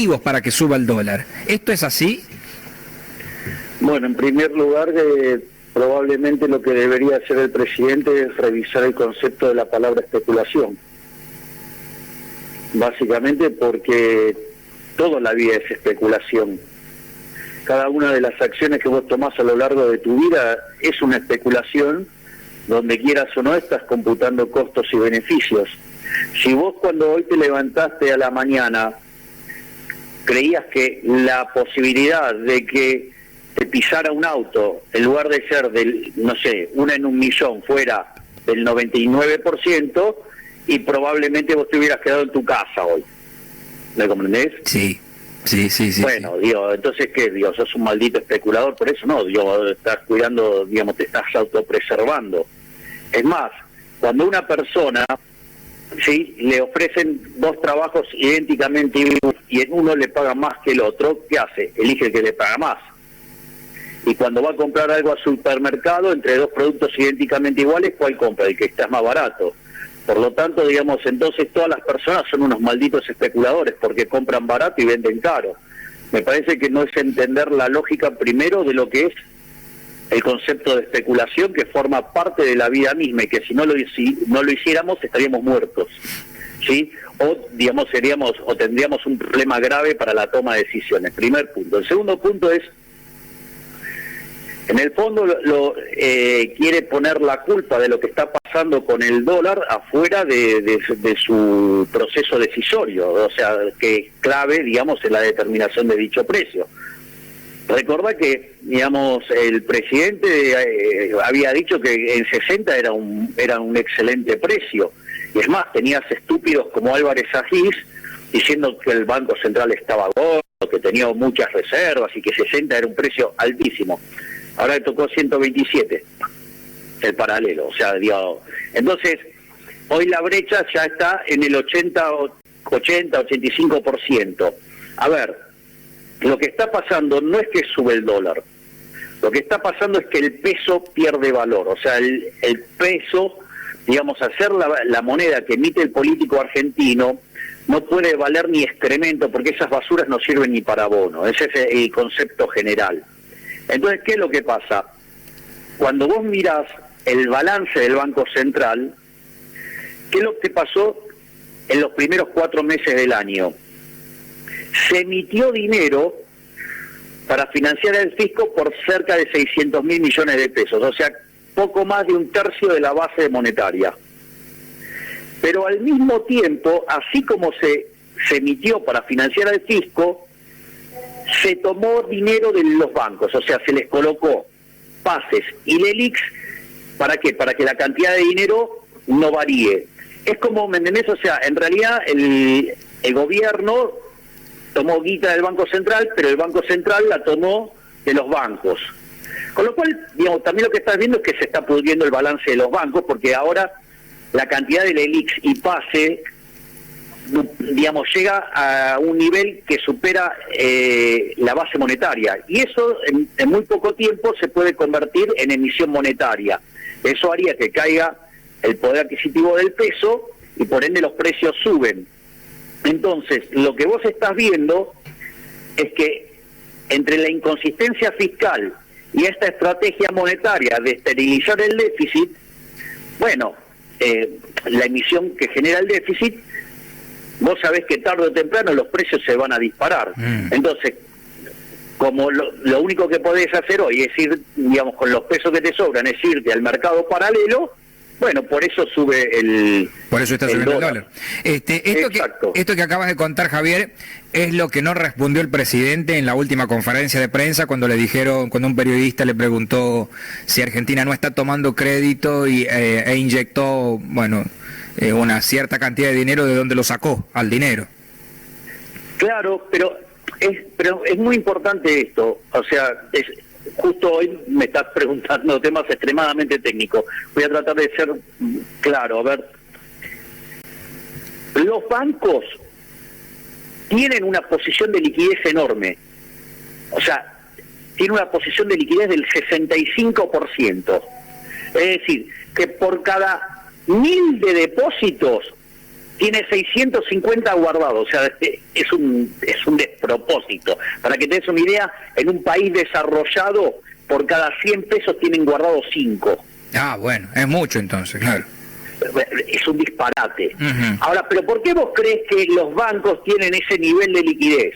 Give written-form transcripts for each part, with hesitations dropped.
motivos para que suba el dólar. ¿Esto es así? Bueno, en primer lugar, probablemente lo que debería hacer el presidente es revisar el concepto de la palabra especulación. Básicamente porque toda la vida es especulación. Cada una de las acciones que vos tomás a lo largo de tu vida es una especulación, donde quieras o no estás computando costos y beneficios. Si vos cuando hoy te levantaste a la mañana creías que la posibilidad de que te pisara un auto, en lugar de ser del, no sé, 1 en 1.000.000, fuera del 99%, y probablemente vos te hubieras quedado en tu casa hoy. ¿Me comprendés? Sí. Bueno, Dios, entonces ¿qué? Dios, sos un maldito especulador, por eso no, Dios, estás cuidando, digamos, te estás autopreservando. Es más, cuando una persona, sí, le ofrecen 2 trabajos idénticamente y en uno le paga más que el otro, ¿qué hace? Elige el que le paga más. Y cuando va a comprar algo al supermercado, entre 2 productos idénticamente iguales, ¿cuál compra? El que está más barato. Por lo tanto, digamos, entonces todas las personas son unos malditos especuladores porque compran barato y venden caro. Me parece que no es entender la lógica primero de lo que es el concepto de especulación, que forma parte de la vida misma y que si no lo hiciéramos estaríamos muertos, ¿sí? O, digamos, tendríamos un problema grave para la toma de decisiones. Primer punto. El segundo punto es, en el fondo quiere poner la culpa de lo que está pasando con el dólar afuera de su proceso decisorio, o sea, que es clave, digamos, en la determinación de dicho precio. Recordá que, digamos, el presidente había dicho que en 60 era un excelente precio, y es más, tenías estúpidos como Álvarez Agís diciendo que el Banco Central estaba gordo, que tenía muchas reservas y que 60 era un precio altísimo. Ahora le tocó 127, el paralelo, o sea, digamos, entonces, hoy la brecha ya está en el 85%. A ver, lo que está pasando no es que sube el dólar, lo que está pasando es que el peso pierde valor, o sea, el peso, digamos, hacer la moneda que emite el político argentino no puede valer ni excremento, porque esas basuras no sirven ni para abono, ese es el concepto general. Entonces, ¿qué es lo que pasa? Cuando vos mirás el balance del Banco Central, ¿qué es lo que pasó en los primeros 4 meses del año? Se emitió dinero para financiar el fisco por cerca de 600.000 millones de pesos, o sea, poco más de 1/3 de la base monetaria. Pero al mismo tiempo, así como se emitió para financiar al fisco, se tomó dinero de los bancos, o sea, se les colocó pases y LELIQs, ¿para qué? Para que la cantidad de dinero no varíe. Es como, ¿me entendés? O sea, en realidad el gobierno tomó guita del Banco Central, pero el Banco Central la tomó de los bancos. Con lo cual, digamos, también lo que estás viendo es que se está pudriendo el balance de los bancos, porque ahora la cantidad de LELIQs y pase, digamos, llega a un nivel que supera la base monetaria, y eso en muy poco tiempo se puede convertir en emisión monetaria. Eso haría que caiga el poder adquisitivo del peso y por ende los precios suben. Entonces, lo que vos estás viendo es que entre la inconsistencia fiscal y esta estrategia monetaria de esterilizar el déficit, bueno, la emisión que genera el déficit, vos sabés que tarde o temprano los precios se van a disparar. Entonces, como lo único que podés hacer hoy es ir, digamos, con los pesos que te sobran, es irte al mercado paralelo, bueno, por eso sube el... Por eso está subiendo el dólar. Esto que acabas de contar, Javier, es lo que no respondió el presidente en la última conferencia de prensa cuando un periodista le preguntó si Argentina no está tomando crédito e inyectó, bueno, una cierta cantidad de dinero, ¿de dónde lo sacó al dinero? Claro, pero es muy importante esto, o sea, justo hoy me estás preguntando temas extremadamente técnicos. Voy a tratar de ser claro. A ver, los bancos tienen una posición de liquidez enorme. O sea, tienen una posición de liquidez del 65%. Es decir, que por cada 1.000 de depósitos tiene 650 guardados. O sea, es un depósito. Para que te des una idea, en un país desarrollado, por cada 100 pesos tienen guardados 5. Ah, bueno, es mucho entonces, claro. Es un disparate. Ahora, ¿pero por qué vos crees que los bancos tienen ese nivel de liquidez?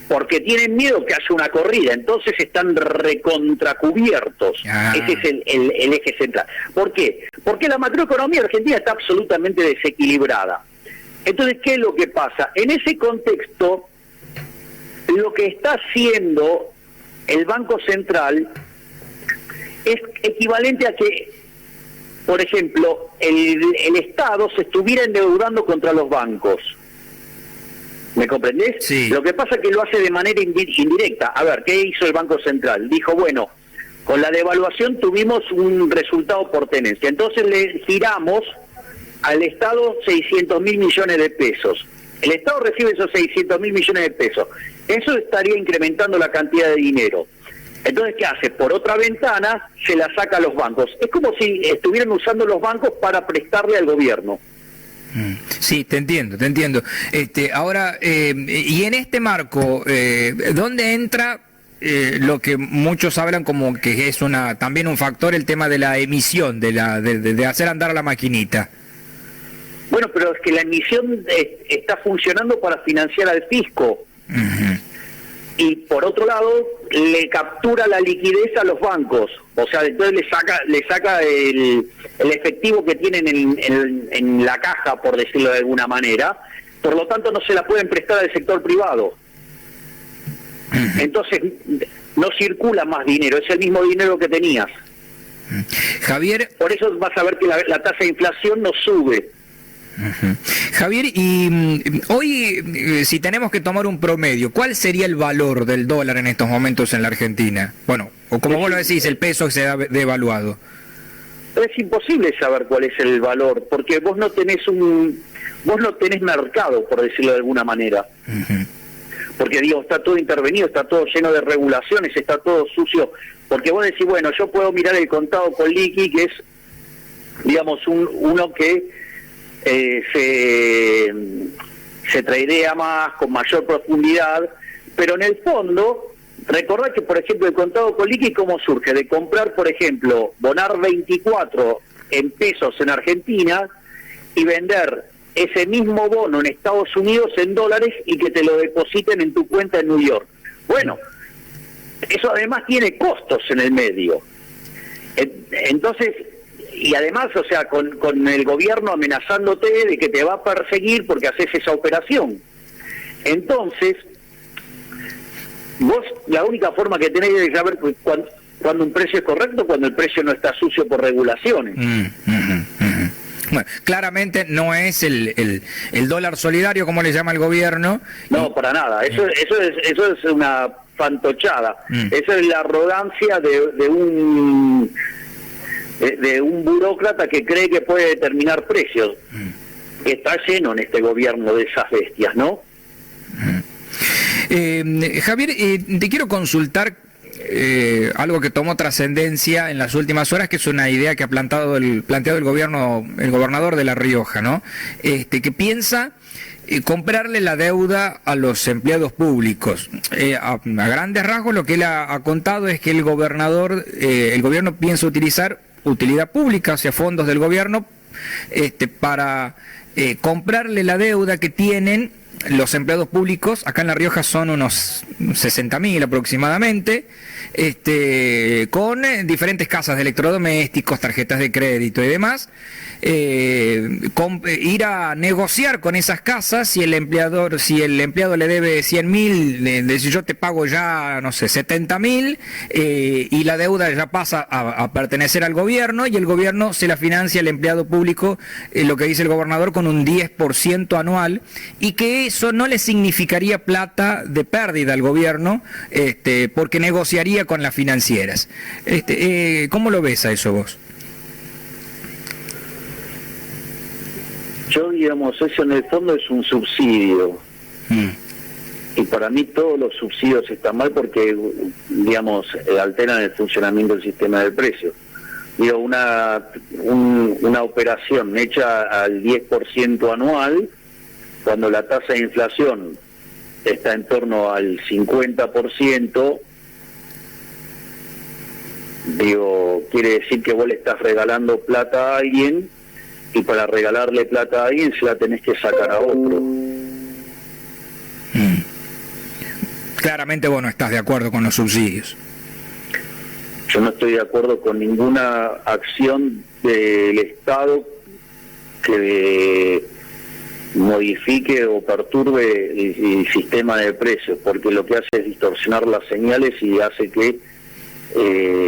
Porque tienen miedo que haya una corrida, entonces están recontracubiertos. Ese es el eje central. ¿Por qué? Porque la macroeconomía argentina está absolutamente desequilibrada. Entonces, ¿qué es lo que pasa? En ese contexto, lo que está haciendo el Banco Central es equivalente a que, por ejemplo, el Estado se estuviera endeudando contra los bancos. ¿Me comprendés? Sí. Lo que pasa es que lo hace de manera indirecta. A ver, ¿qué hizo el Banco Central? Dijo, bueno, con la devaluación tuvimos un resultado por tenencia. Entonces le giramos al Estado 600.000 millones de pesos. El Estado recibe esos 600.000 millones de pesos. Eso estaría incrementando la cantidad de dinero. Entonces, ¿qué hace? Por otra ventana se la saca a los bancos. Es como si estuvieran usando los bancos para prestarle al gobierno. Sí, te entiendo. Ahora, y en este marco, ¿dónde entra lo que muchos hablan como que es también un factor, el tema de la emisión, de hacer andar a la maquinita? Bueno, pero es que la emisión está funcionando para financiar al fisco. Y por otro lado, le captura la liquidez a los bancos. O sea, entonces le saca el efectivo que tienen en la caja, por decirlo de alguna manera. Por lo tanto, no se la pueden prestar al sector privado. Entonces, no circula más dinero, es el mismo dinero que tenías. Javier... Por eso vas a ver que la tasa de inflación no sube. Javier, y hoy, si tenemos que tomar un promedio, ¿cuál sería el valor del dólar en estos momentos en la Argentina? Bueno, o como vos lo decís, el peso se ha devaluado. Es imposible saber cuál es el valor, porque vos no tenés mercado, por decirlo de alguna manera. Porque digo, está todo intervenido, está todo lleno de regulaciones, está todo sucio. Porque vos decís, bueno, yo puedo mirar el contado con liqui, que es, digamos, uno que se tradea más, con mayor profundidad, pero en el fondo, recordad que, por ejemplo, el contado con liqui, ¿cómo surge? De comprar, por ejemplo, Bonar 24 en pesos en Argentina y vender ese mismo bono en Estados Unidos en dólares y que te lo depositen en tu cuenta en New York. Bueno, eso además tiene costos en el medio. Entonces, y además, o sea, con el gobierno amenazándote de que te va a perseguir porque haces esa operación. Entonces, vos la única forma que tenés de saber cuando un precio es correcto, cuando el precio no está sucio por regulaciones. Bueno, claramente no es el dólar solidario, como le llama el gobierno. No, para nada. Eso es una fantochada. Eso es la arrogancia de un burócrata que cree que puede determinar precios. Está lleno en este gobierno de esas bestias, ¿no? Javier, te quiero consultar algo que tomó trascendencia en las últimas horas, que es una idea que ha planteado el gobernador de La Rioja, ¿no? Que piensa comprarle la deuda a los empleados públicos. A grandes rasgos, lo que él ha contado es que el gobierno piensa utilizar utilidad pública, o sea, fondos del gobierno, para comprarle la deuda que tienen los empleados públicos. Acá en La Rioja son unos 60.000 aproximadamente, con diferentes casas de electrodomésticos, tarjetas de crédito y demás. Ir a negociar con esas casas. Si el empleado le debe 100.000, decir yo te pago ya, no sé, 70.000, y la deuda ya pasa a pertenecer al gobierno, y el gobierno se la financia al empleado público, lo que dice el gobernador, con un 10% anual, y que eso no le significaría plata de pérdida al gobierno, porque negociaría con las financieras. ¿Cómo lo ves a eso vos? Yo, digamos, eso en el fondo es un subsidio. Y para mí todos los subsidios están mal porque, digamos, alteran el funcionamiento del sistema de precios. Digo, una operación hecha al 10% anual, cuando la tasa de inflación está en torno al 50%, digo, quiere decir que vos le estás regalando plata a alguien, y para regalarle plata a alguien se la tenés que sacar a otro. Claramente vos no estás de acuerdo con los subsidios. Yo no estoy de acuerdo con ninguna acción del Estado que modifique o perturbe el sistema de precios, porque lo que hace es distorsionar las señales y hace que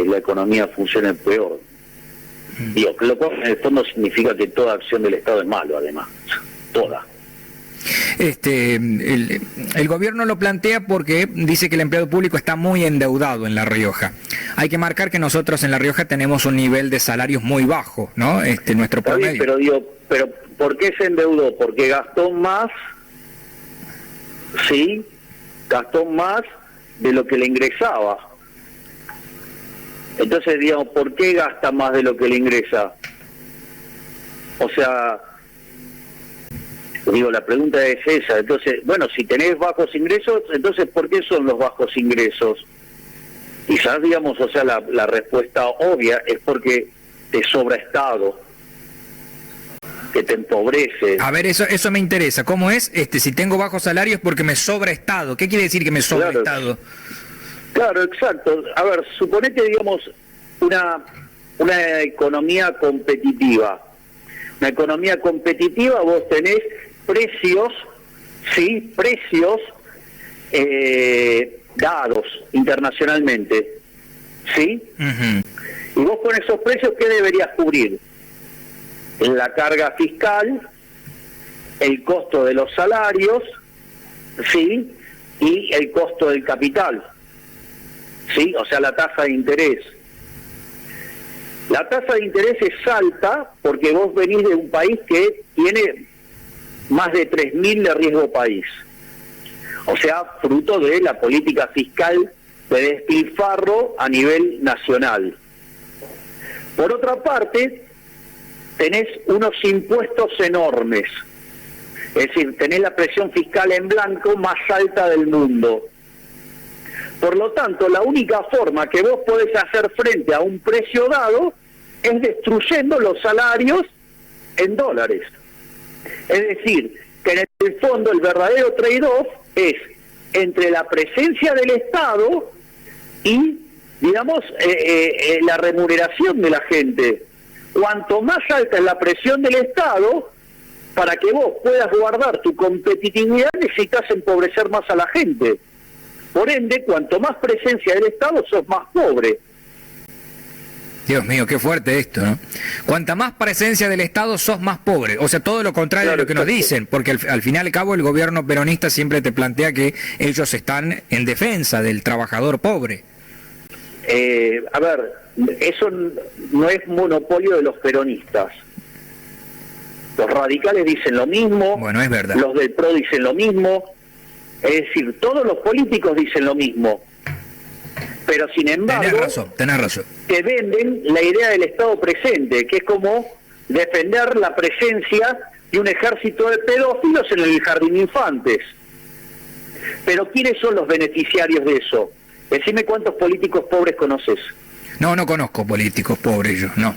la economía funcione peor. Digo, lo cual en el fondo significa que toda acción del Estado es malo, además, toda. El gobierno lo plantea porque dice que el empleado público está muy endeudado en La Rioja. Hay que marcar que nosotros en La Rioja tenemos un nivel de salarios muy bajo, ¿no? Nuestro promedio. Pero digo, ¿por qué se endeudó? Porque gastó más, sí, gastó más de lo que le ingresaba. Entonces, digamos, ¿por qué gasta más de lo que le ingresa? O sea, digo, la pregunta es esa. Entonces, bueno, si tenés bajos ingresos, entonces, ¿por qué son los bajos ingresos? Quizás, digamos, o sea, la respuesta obvia es porque te sobra Estado, que te empobrece. A ver, eso me interesa. ¿Cómo es? Si tengo bajos salarios porque me sobra Estado. ¿Qué quiere decir que me sobra Estado? Claro, exacto. A ver, suponete, digamos, una economía competitiva. Una economía competitiva, vos tenés precios, sí, precios dados internacionalmente, ¿sí? Y vos con esos precios, ¿qué deberías cubrir? La carga fiscal, el costo de los salarios, ¿sí? Y el costo del capital, ¿sí? O sea, la tasa de interés. La tasa de interés es alta porque vos venís de un país que tiene más de 3.000 de riesgo país. O sea, fruto de la política fiscal de despilfarro a nivel nacional. Por otra parte, tenés unos impuestos enormes. Es decir, tenés la presión fiscal en blanco más alta del mundo. Por lo tanto, la única forma que vos podés hacer frente a un precio dado es destruyendo los salarios en dólares. Es decir, que en el fondo el verdadero trade-off es entre la presencia del Estado y, digamos, la remuneración de la gente. Cuanto más alta es la presión del Estado, para que vos puedas guardar tu competitividad necesitas empobrecer más a la gente. Por ende, cuanto más presencia del Estado, sos más pobre. Dios mío, qué fuerte esto, ¿no? Cuanta más presencia del Estado, sos más pobre. O sea, todo lo contrario de lo que nos dicen, porque al final y al cabo el gobierno peronista siempre te plantea que ellos están en defensa del trabajador pobre. A ver, eso no es monopolio de los peronistas. Los radicales dicen lo mismo, bueno, es verdad. Los del PRO dicen lo mismo, es decir, todos los políticos dicen lo mismo. Pero sin embargo, tenés razón. Te venden la idea del Estado presente, que es como defender la presencia de un ejército de pedófilos en el jardín de infantes. Pero ¿quiénes son los beneficiarios de eso? Decime cuántos políticos pobres conoces. No conozco políticos pobres yo, no.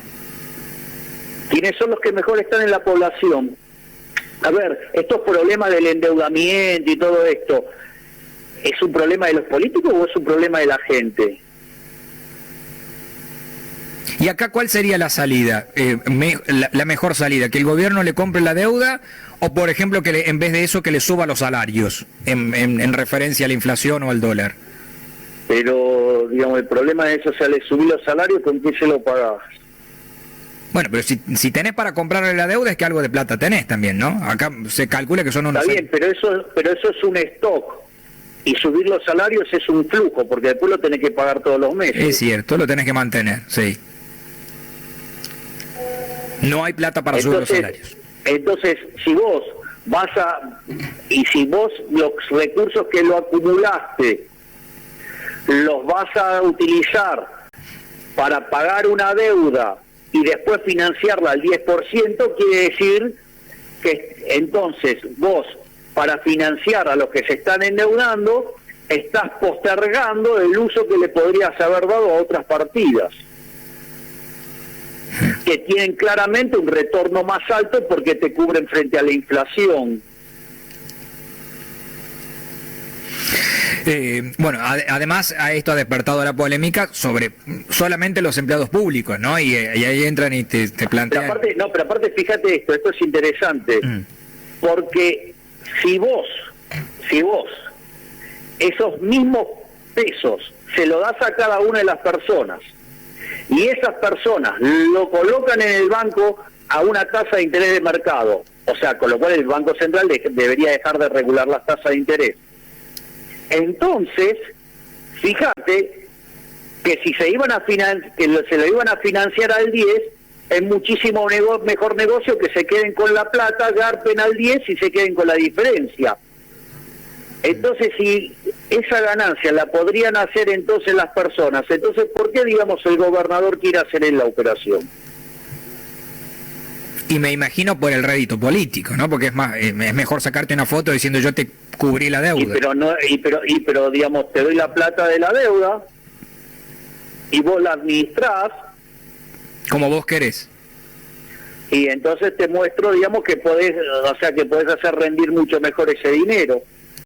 ¿Quiénes son los que mejor están en la población? A ver, estos problemas del endeudamiento y todo esto, ¿es un problema de los políticos o es un problema de la gente? ¿Y acá cuál sería la salida, la mejor salida? ¿Que el gobierno le compre la deuda o, por ejemplo, que en vez de eso que le suba los salarios en referencia a la inflación o al dólar? Pero, digamos, el problema de eso, o sea, le subí los salarios, ¿con qué se lo pagás? Bueno, pero si tenés para comprarle la deuda es que algo de plata tenés también, ¿no? Acá se calcula que son unos... Está bien, pero eso es un stock. Y subir los salarios es un flujo, porque después lo tenés que pagar todos los meses. Es cierto, lo tenés que mantener, sí. No hay plata para subir los salarios. Entonces, si vos si vos los recursos que lo acumulaste los vas a utilizar para pagar una deuda y después financiarla al 10%, quiere decir que entonces vos para financiar a los que se están endeudando, estás postergando el uso que le podrías haber dado a otras partidas, que tienen claramente un retorno más alto porque te cubren frente a la inflación. Bueno, además a esto ha despertado la polémica sobre solamente los empleados públicos, ¿no? Y ahí entran y te plantean... Pero aparte fíjate esto es interesante, porque si vos esos mismos pesos se lo das a cada una de las personas y esas personas lo colocan en el banco a una tasa de interés de mercado, o sea, con lo cual el Banco Central debería dejar de regular las tasas de interés. Entonces, fíjate que si se iban a se lo iban a financiar al 10, es muchísimo mejor negocio que se queden con la plata, garpen al 10 y se queden con la diferencia. Entonces, si esa ganancia la podrían hacer entonces las personas, entonces, ¿por qué, digamos, el gobernador quiere hacer en la operación? Y me imagino por el rédito político, ¿no? Porque es mejor sacarte una foto diciendo yo te cubrí la deuda. Pero digamos, te doy la plata de la deuda y vos la administrás como vos querés. Y entonces te muestro, digamos, que podés hacer rendir mucho mejor ese dinero.